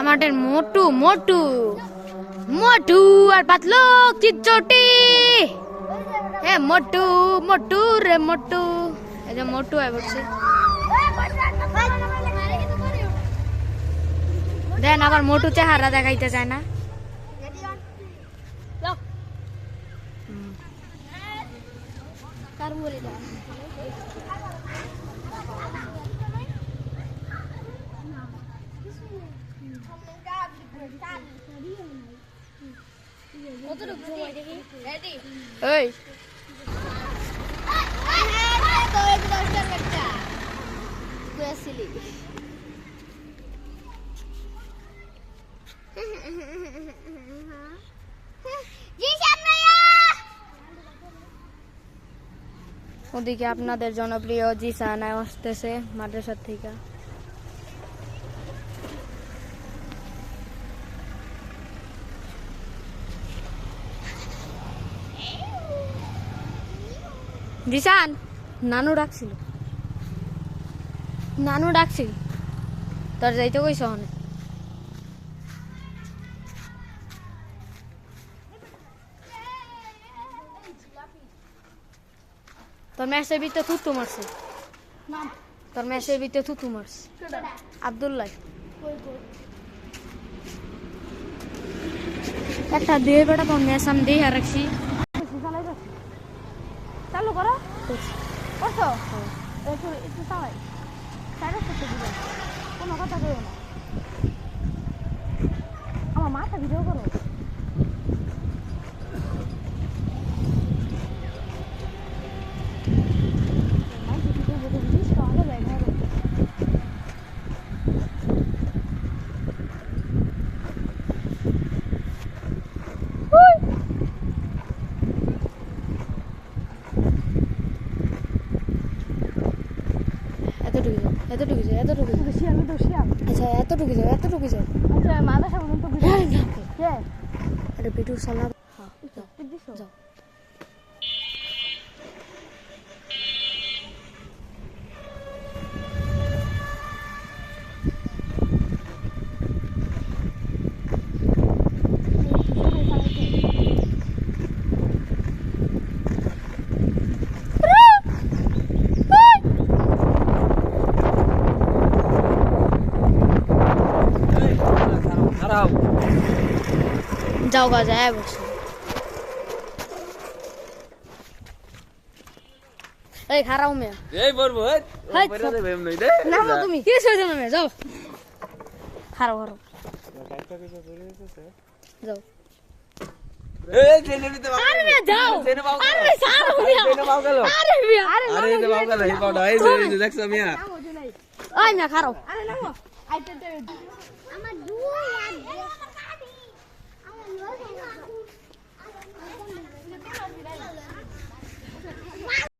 আমাদের মোটু মোটু মোটু আর পাতলো চিচটি এ মোটু মোটু রে মোটু এই যে মোটু আই বলছে দেন আবার মোটু চেহারা দেখাইতে চায় না কার বলে দাও ওই ওদিকে আপনাদের জনপ্রিয় জিসান আসতেছে মাদ্রাসা থেকে জিসান নানু ডাকছিল তোর যাইতে কইছ অনেক তোর মেসের ভিতরে থুতু মারছে তোর মেসের ভিতরে থুতু মারছে আব্দুল্লাহ একটা দিয়ে বেটা তোর মেসাম দিয়ে রাখছি চালু করো করছো একটু একটু চালাই সাইড করতে দিবে কোনো কথা কইও না আমার মাথা ভিডিও করো আচ্ছা এতটুকু যাও আচ্ছা মাদ্রাসা পর্যন্ত ভিডিও সালা যাও যাও গা যায় বসে এই খারাও মে এই বলবো হাই, পয়রা দেবে এমনি দে নামো তুমি কি হইছে না যাও খারাও খারাও যাও এই ট্রেনে নিতে পারো আরে মে যাও ট্রেনে পাও আরে সারো মিয়া ট্রেনে পাও গেল আরে মিয়া আরে এই পাও গেল এই পাও এই যে দেখছো মিয়া ওই মিয়া খারাও আরে নামো আইতে আমার দুই আর আমার